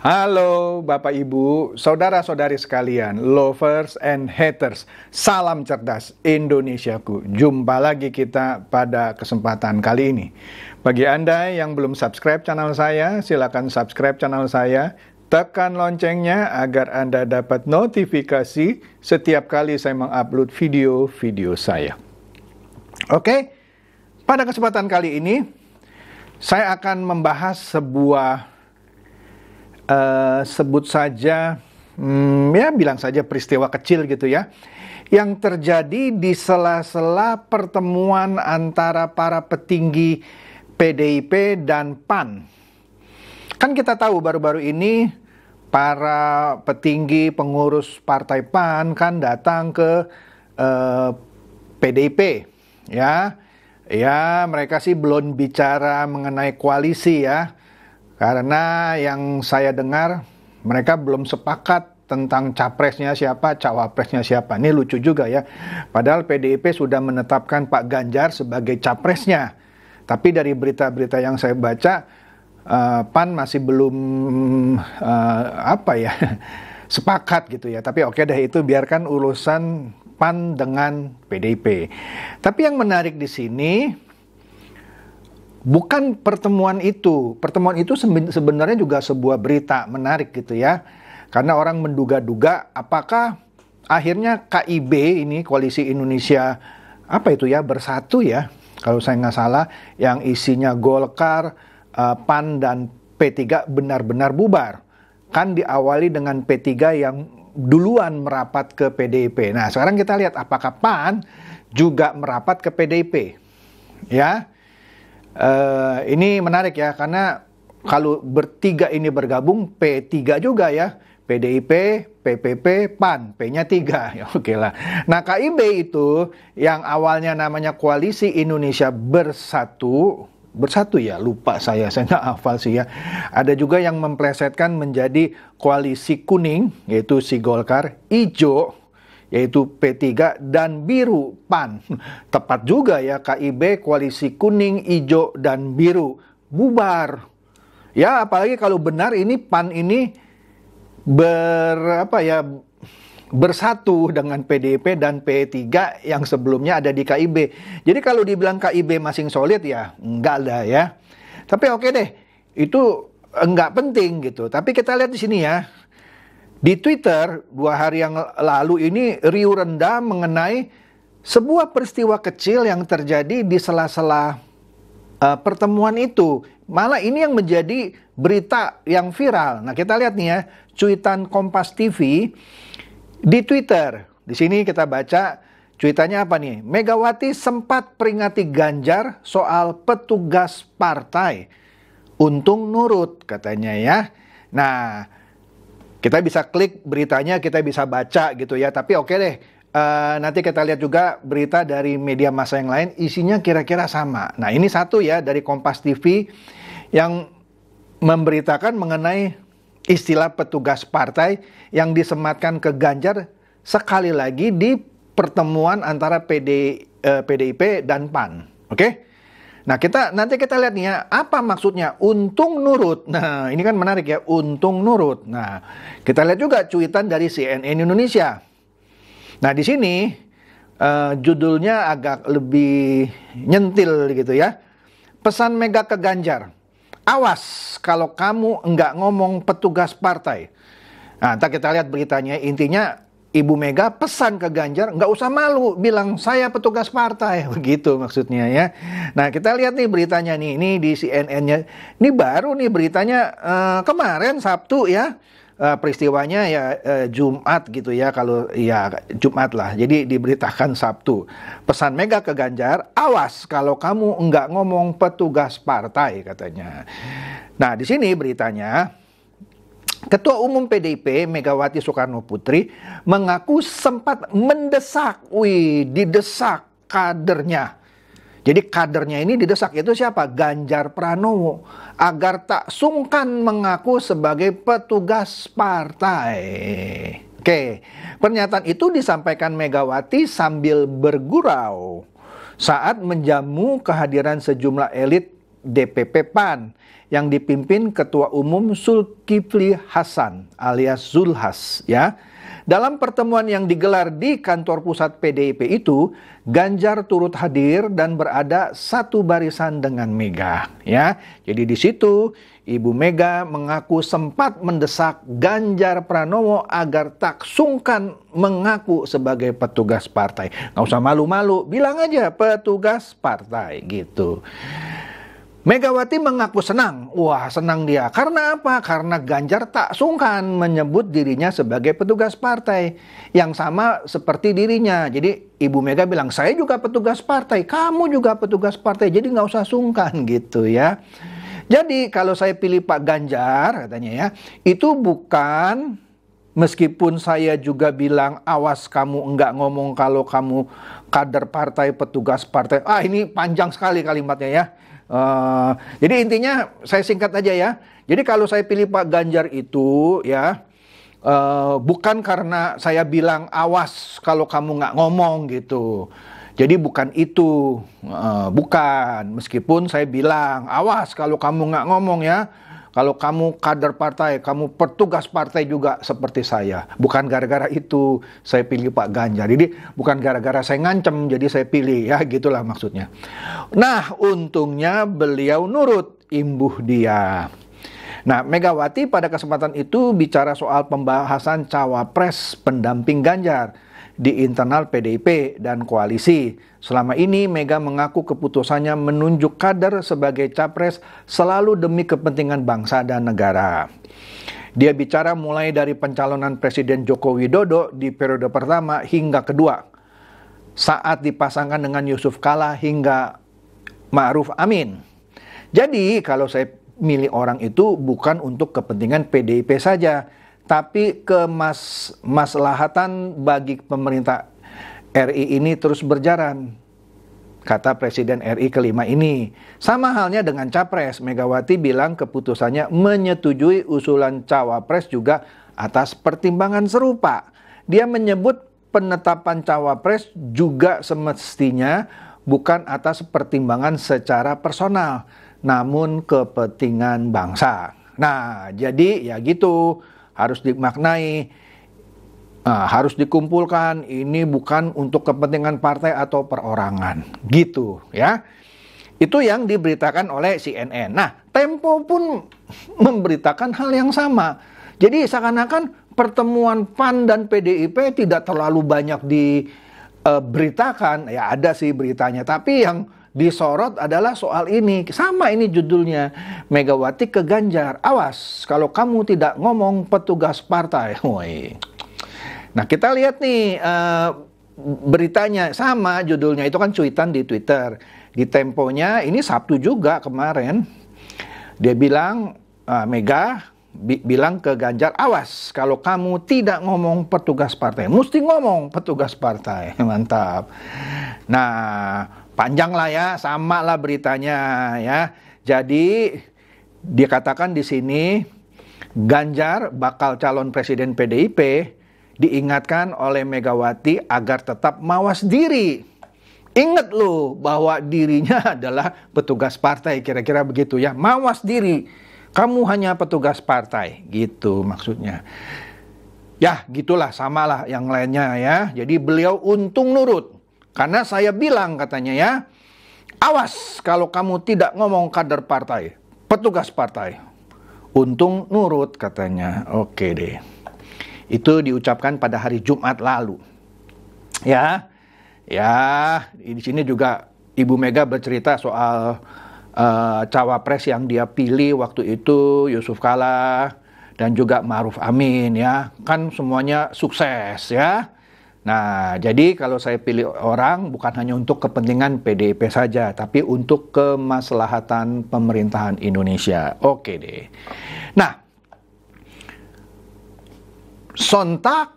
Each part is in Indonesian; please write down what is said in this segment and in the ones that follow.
Halo Bapak Ibu, saudara-saudari sekalian, lovers and haters, salam cerdas Indonesiaku. Jumpa lagi kita pada kesempatan kali ini. Bagi Anda yang belum subscribe channel saya, silakan subscribe channel saya. Tekan loncengnya agar Anda dapat notifikasi setiap kali saya mengupload video-video saya. Oke, pada kesempatan kali ini saya akan membahas sebuah sebut saja, bilang saja peristiwa kecil gitu ya, yang terjadi di sela-sela pertemuan antara para petinggi PDIP dan PAN. Kan kita tahu baru-baru ini para petinggi pengurus partai PAN kan datang ke PDIP, ya. Ya, mereka sih belum bicara mengenai koalisi ya. Karena yang saya dengar mereka belum sepakat tentang capresnya siapa, cawapresnya siapa. Ini lucu juga ya. Padahal PDIP sudah menetapkan Pak Ganjar sebagai capresnya. Tapi dari berita-berita yang saya baca, PAN masih belum sepakat gitu ya. Tapi oke deh, itu biarkan urusan PAN dengan PDIP. Tapi yang menarik di sini bukan pertemuan itu. Pertemuan itu sebenarnya juga sebuah berita menarik gitu ya. Karena orang menduga-duga apakah akhirnya KIB ini, Koalisi Indonesia Bersatu ya, kalau saya nggak salah, yang isinya Golkar, PAN dan P3 benar-benar bubar. Kan diawali dengan P3 yang duluan merapat ke PDIP. Nah, sekarang kita lihat apakah PAN juga merapat ke PDIP. Ya. Ini menarik ya, karena kalau bertiga ini bergabung P3 juga ya, PDIP, PPP, PAN, P-nya 3 ya, oke lah. Nah, KIB itu yang awalnya namanya Koalisi Indonesia Bersatu ya, lupa saya nggak hafal sih ya. Ada juga yang memplesetkan menjadi Koalisi Kuning, yaitu si Golkar, Ijo yaitu P3, dan biru PAN. Tepat juga ya, KIB, Koalisi Kuning, Ijo, dan Biru bubar. Ya, apalagi kalau benar ini PAN ini bersatu dengan PDIP dan P3 yang sebelumnya ada di KIB. Jadi kalau dibilang KIB masing solid ya, enggak lah ya. Tapi oke deh, itu enggak penting gitu. Tapi kita lihat di sini ya. Di Twitter 2 hari yang lalu ini riuh rendah mengenai sebuah peristiwa kecil yang terjadi di sela-sela pertemuan itu. Malah ini yang menjadi berita yang viral. Nah, kita lihat nih ya, cuitan Kompas TV di Twitter. Di sini kita baca cuitannya apa nih? Megawati sempat peringati Ganjar soal petugas partai. Untung nurut katanya ya. Nah, kita bisa klik beritanya, kita bisa baca gitu ya. Tapi oke deh, nanti kita lihat juga berita dari media massa yang lain, isinya kira-kira sama. Nah, ini satu ya dari Kompas TV yang memberitakan mengenai istilah petugas partai yang disematkan ke Ganjar sekali lagi di pertemuan antara PDIP dan PAN. Oke? Nah, nanti kita lihat nih ya, apa maksudnya untung nurut. Nah, ini kan menarik ya, untung nurut. Nah, kita lihat juga cuitan dari CNN Indonesia. Nah, di sini judulnya agak lebih nyentil gitu ya. Pesan Mega ke Ganjar. Awas kalau kamu enggak ngomong petugas partai. Nah, ntar kita lihat beritanya, intinya Ibu Mega pesan ke Ganjar, nggak usah malu bilang saya petugas partai, begitu maksudnya ya. Nah, kita lihat nih beritanya nih, ini di CNN-nya. Ini baru nih beritanya kemarin Sabtu ya. Peristiwanya ya Jumat gitu ya, kalau ya Jumat lah. Jadi diberitakan Sabtu. Pesan Mega ke Ganjar, awas kalau kamu nggak ngomong petugas partai katanya. Nah, di sini beritanya, Ketua Umum PDIP Megawati Soekarno Putri mengaku sempat didesak kadernya. Jadi kadernya ini didesak, itu siapa? Ganjar Pranowo, agar tak sungkan mengaku sebagai petugas partai. Oke, pernyataan itu disampaikan Megawati sambil bergurau saat menjamu kehadiran sejumlah elit DPP PAN yang dipimpin Ketua Umum Zulkifli Hasan alias Zulhas ya. Dalam pertemuan yang digelar di kantor pusat PDIP itu, Ganjar turut hadir dan berada satu barisan dengan Mega ya. Jadi di situ Ibu Mega mengaku sempat mendesak Ganjar Pranowo agar tak sungkan mengaku sebagai petugas partai. Nggak usah malu-malu, bilang aja petugas partai gitu. Megawati mengaku senang. Wah, senang dia. Karena apa? Karena Ganjar tak sungkan menyebut dirinya sebagai petugas partai yang sama seperti dirinya. Jadi Ibu Mega bilang, saya juga petugas partai, kamu juga petugas partai, jadi nggak usah sungkan gitu ya. Jadi kalau saya pilih Pak Ganjar katanya ya, itu bukan meskipun saya juga bilang awas kamu enggak ngomong kalau kamu kader partai, petugas partai. Ini panjang sekali kalimatnya ya. Jadi intinya saya singkat aja ya. Jadi kalau saya pilih Pak Ganjar itu ya bukan karena saya bilang awas kalau kamu nggak ngomong gitu. Jadi bukan itu, bukan. Meskipun saya bilang awas kalau kamu nggak ngomong ya. Kalau kamu kader partai, kamu petugas partai juga seperti saya. Bukan gara-gara itu saya pilih Pak Ganjar. Jadi bukan gara-gara saya ngancem, jadi saya pilih ya, gitulah maksudnya. Nah, untungnya beliau nurut imbuh dia. Nah, Megawati pada kesempatan itu bicara soal pembahasan cawapres pendamping Ganjar di internal PDIP dan koalisi. Selama ini Mega mengaku keputusannya menunjuk kader sebagai capres selalu demi kepentingan bangsa dan negara. Dia bicara mulai dari pencalonan Presiden Joko Widodo di periode pertama hingga kedua, saat dipasangkan dengan Yusuf Kala hingga Ma'ruf Amin. Jadi kalau saya milih orang itu bukan untuk kepentingan PDIP saja, tapi kemaslahatan bagi pemerintah RI ini terus berjalan, kata Presiden RI kelima ini. Sama halnya dengan Capres, Megawati bilang keputusannya menyetujui usulan Cawapres juga atas pertimbangan serupa. Dia menyebut penetapan Cawapres juga semestinya bukan atas pertimbangan secara personal, namun kepentingan bangsa. Nah, jadi ya gitu, harus dimaknai. Harus dikumpulkan, ini bukan untuk kepentingan partai atau perorangan, gitu ya. Itu yang diberitakan oleh CNN. Nah, Tempo pun memberitakan hal yang sama. Jadi seakan-akan pertemuan PAN dan PDIP tidak terlalu banyak diberitakan. Ya ada sih beritanya, tapi yang disorot adalah soal ini. Sama ini judulnya, Megawati ke Ganjar, awas kalau kamu tidak ngomong petugas partai. Woi. Nah kita lihat nih beritanya sama judulnya, itu kan cuitan di Twitter. Di Temponya ini Sabtu juga kemarin, dia bilang Mega bilang ke Ganjar, awas kalau kamu tidak ngomong petugas partai, mesti ngomong petugas partai. Mantap. Nah panjang lah ya, sama lah beritanya ya. Jadi dikatakan di sini Ganjar bakal calon presiden PDIP diingatkan oleh Megawati agar tetap mawas diri. Ingat loh bahwa dirinya adalah petugas partai, kira-kira begitu ya. Mawas diri, kamu hanya petugas partai, gitu maksudnya. Ya gitulah, samalah yang lainnya ya. Jadi beliau untung nurut, karena saya bilang katanya ya, awas kalau kamu tidak ngomong kader partai, petugas partai. Untung nurut katanya. Oke deh. Itu diucapkan pada hari Jumat lalu. Ya, di sini juga Ibu Mega bercerita soal cawapres yang dia pilih waktu itu, Yusuf Kala dan juga Ma'ruf Amin ya. Kan semuanya sukses ya. Nah, jadi kalau saya pilih orang bukan hanya untuk kepentingan PDIP saja, tapi untuk kemaslahatan pemerintahan Indonesia. Oke deh. Nah, sontak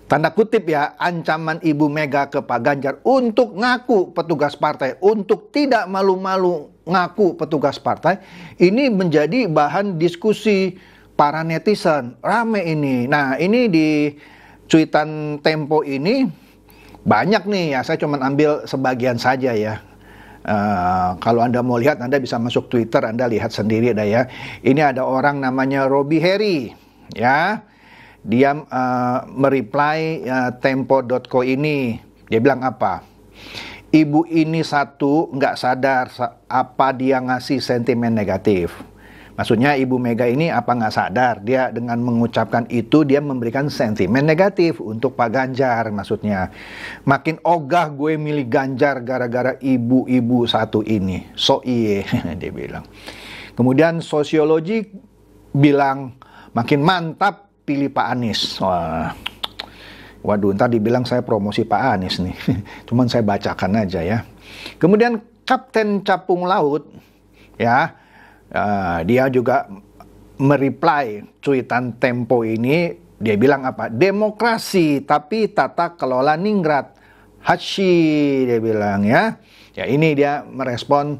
tanda kutip ya, ancaman Ibu Mega ke Pak Ganjar untuk ngaku petugas partai, untuk tidak malu-malu ngaku petugas partai, ini menjadi bahan diskusi para netizen. Rame ini. Nah, ini di cuitan Tempo ini Banyak nih ya, saya cuma ambil sebagian saja ya. Kalau Anda mau lihat, Anda bisa masuk Twitter, Anda lihat sendiri dah ya. Ini ada orang namanya Robbie Harry, ya. Dia mereply tempo.co ini. Dia bilang apa? Ibu ini satu nggak sadar apa dia ngasih sentimen negatif. Maksudnya Ibu Mega ini apa nggak sadar, dia dengan mengucapkan itu dia memberikan sentimen negatif untuk Pak Ganjar maksudnya. Makin ogah gue milih Ganjar gara-gara ibu-ibu satu ini. So iye, dia bilang. Kemudian sosiologi bilang makin mantap pilih Pak Anies. Wah. Waduh, ntar dibilang saya promosi Pak Anies nih. Cuman saya bacakan aja ya. Kemudian Kapten Capung Laut, ya, dia juga mereply cuitan Tempo ini. Dia bilang apa? Demokrasi tapi tata kelola ningrat. Hashi, dia bilang ya. Ya ini dia merespon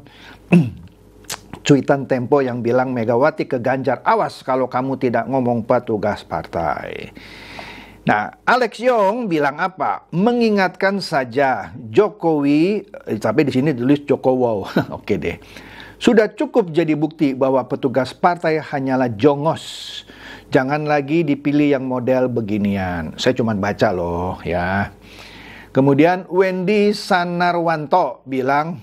cuitan Tempo yang bilang Megawati ke Ganjar, awas kalau kamu tidak ngomong petugas partai. Nah, Alex Yong bilang apa? Mengingatkan saja Jokowi, tapi di sini tulis Jokowo. Oke deh. Sudah cukup jadi bukti bahwa petugas partai hanyalah jongos. Jangan lagi dipilih yang model beginian. Saya cuma baca loh ya. Kemudian Wendy Sanarwanto bilang,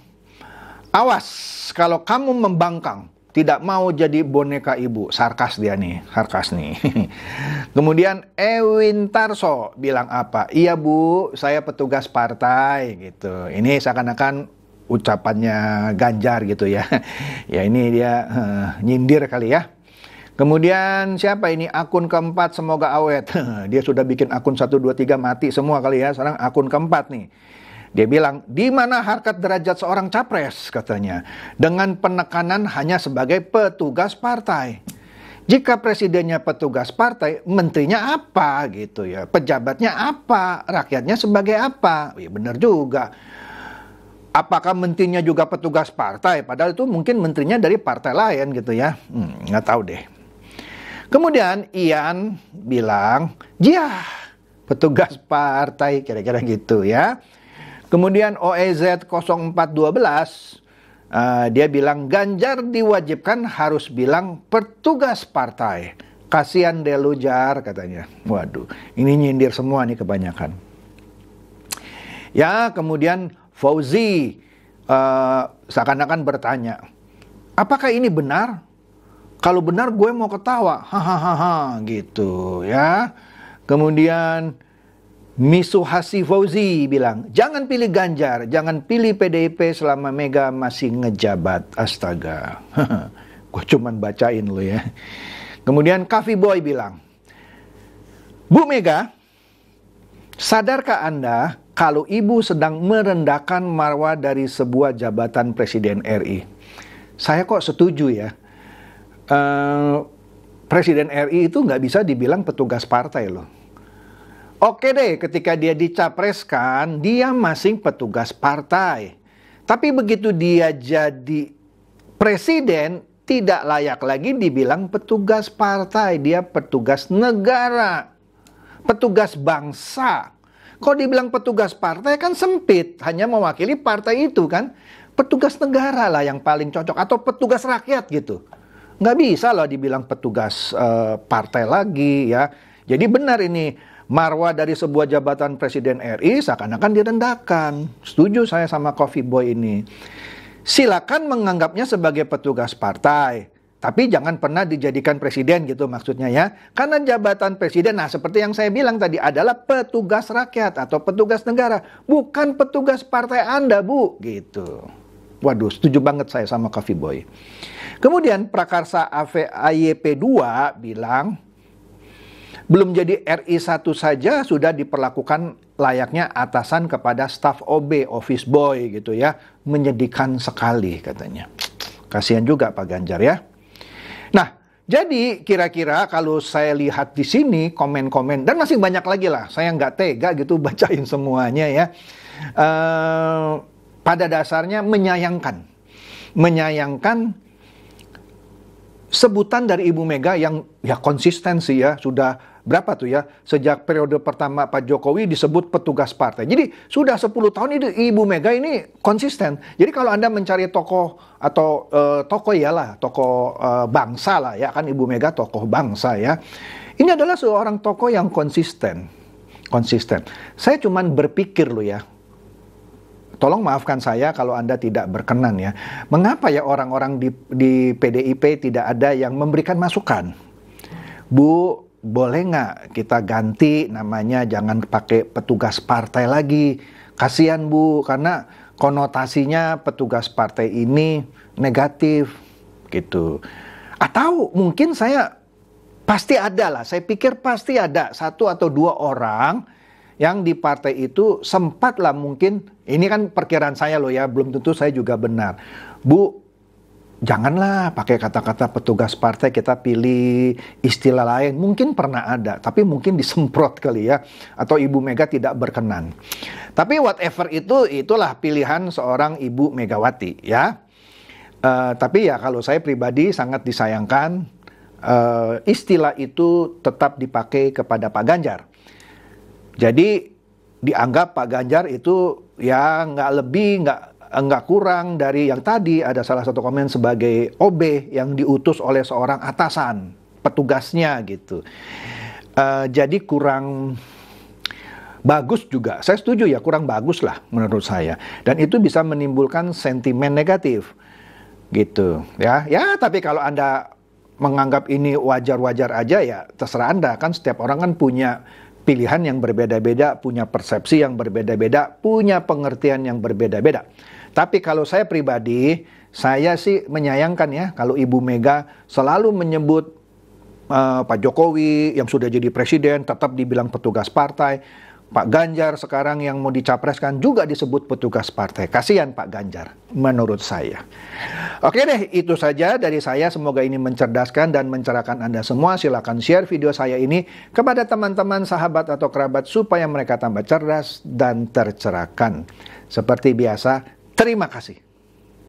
awas kalau kamu membangkang, tidak mau jadi boneka ibu. Sarkas dia nih, sarkas nih. Kemudian Ewin Tarso bilang apa? Iya Bu, saya petugas partai gitu. Ini seakan-akan ucapannya Ganjar gitu ya. Ya ini dia nyindir kali ya. Kemudian siapa ini? Akun keempat semoga awet. Dia sudah bikin akun 1, 2, 3 mati semua kali ya. Sekarang akun keempat nih. Dia bilang, di mana harkat derajat seorang capres katanya. Dengan penekanan hanya sebagai petugas partai. Jika presidennya petugas partai, menterinya apa gitu ya. Pejabatnya apa, rakyatnya sebagai apa. Ya benar juga. Apakah menterinya juga petugas partai? Padahal itu mungkin menterinya dari partai lain gitu ya. Nggak tahu deh. Kemudian Ian bilang, ya petugas partai, kira-kira gitu ya. Kemudian OEZ 0412, dia bilang Ganjar diwajibkan harus bilang petugas partai. Kasihan Delujar katanya. Waduh, ini nyindir semua nih kebanyakan. Ya, kemudian Fauzi seakan-akan bertanya, apakah ini benar? Kalau benar gue mau ketawa, hahaha gitu ya. Kemudian Misuhasi Fauzi bilang, jangan pilih Ganjar, jangan pilih PDIP selama Mega masih ngejabat. Astaga, gue cuman bacain lo ya. Kemudian Coffee Boy bilang, Bu Mega, sadarkah Anda kalau Ibu sedang merendahkan marwah dari sebuah jabatan Presiden RI? Saya kok setuju ya. Presiden RI itu nggak bisa dibilang petugas partai loh. Oke deh, ketika dia dicapreskan, dia masih petugas partai. Tapi begitu dia jadi presiden, tidak layak lagi dibilang petugas partai. Dia petugas negara, petugas bangsa. Kalau dibilang petugas partai kan sempit, hanya mewakili partai itu kan. Petugas negara lah yang paling cocok, atau petugas rakyat gitu. Nggak bisa loh dibilang petugas partai lagi ya. Jadi benar ini, marwah dari sebuah jabatan Presiden RI seakan-akan direndahkan. Setuju saya sama Coffee Boy ini. Silakan menganggapnya sebagai petugas partai, tapi jangan pernah dijadikan presiden gitu maksudnya ya. Karena jabatan presiden, nah seperti yang saya bilang tadi, adalah petugas rakyat atau petugas negara, bukan petugas partai Anda, Bu, gitu. Waduh, setuju banget saya sama Coffee Boy. Kemudian Prakarsa AYP2 bilang, belum jadi RI 1 saja sudah diperlakukan layaknya atasan kepada staf OB, office boy gitu ya. Menyedihkan sekali katanya. Kasihan juga Pak Ganjar ya. Nah, jadi kira-kira kalau saya lihat di sini komen-komen, dan masih banyak lagi lah, saya nggak tega gitu bacain semuanya ya. Pada dasarnya menyayangkan sebutan dari Ibu Mega yang ya konsistensi ya, sudah berapa tuh ya, sejak periode pertama Pak Jokowi disebut petugas partai. Jadi sudah 10 tahun ini Ibu Mega ini konsisten. Jadi kalau Anda mencari tokoh atau tokoh iyalah, tokoh bangsa lah ya, kan Ibu Mega tokoh bangsa ya. Ini adalah seorang tokoh yang konsisten. Saya cuman berpikir loh ya, tolong maafkan saya kalau Anda tidak berkenan ya. Mengapa ya orang-orang di PDIP tidak ada yang memberikan masukan? Bu, boleh nggak kita ganti namanya, jangan pakai petugas partai lagi. Kasihan Bu, karena konotasinya petugas partai ini negatif gitu. Atau mungkin pasti ada lah, saya pikir pasti ada 1 atau 2 orang yang di partai itu sempat lah mungkin, ini kan perkiraan saya loh ya, belum tentu saya juga benar. Bu, janganlah pakai kata-kata petugas partai, kita pilih istilah lain. Mungkin pernah ada, tapi mungkin disemprot kali ya, atau Ibu Mega tidak berkenan. Tapi whatever itulah pilihan seorang Ibu Megawati ya. Tapi ya kalau saya pribadi sangat disayangkan, istilah itu tetap dipakai kepada Pak Ganjar. Jadi dianggap Pak Ganjar itu ya nggak kurang dari yang tadi ada salah satu komen sebagai OB yang diutus oleh seorang atasan petugasnya gitu. Jadi kurang bagus juga. Saya setuju ya, kurang bagus lah menurut saya. Dan itu bisa menimbulkan sentimen negatif gitu ya. Ya tapi kalau Anda menganggap ini wajar-wajar aja ya terserah Anda, kan setiap orang kan punya pilihan yang berbeda-beda, punya persepsi yang berbeda-beda, punya pengertian yang berbeda-beda. Tapi kalau saya pribadi, saya sih menyayangkan ya kalau Ibu Mega selalu menyebut Pak Jokowi yang sudah jadi presiden tetap dibilang petugas partai. Pak Ganjar sekarang yang mau dicapreskan juga disebut petugas partai. Kasihan Pak Ganjar, menurut saya. Oke deh, itu saja dari saya. Semoga ini mencerdaskan dan mencerahkan Anda semua. Silakan share video saya ini kepada teman-teman, sahabat, atau kerabat supaya mereka tambah cerdas dan tercerahkan. Seperti biasa, terima kasih.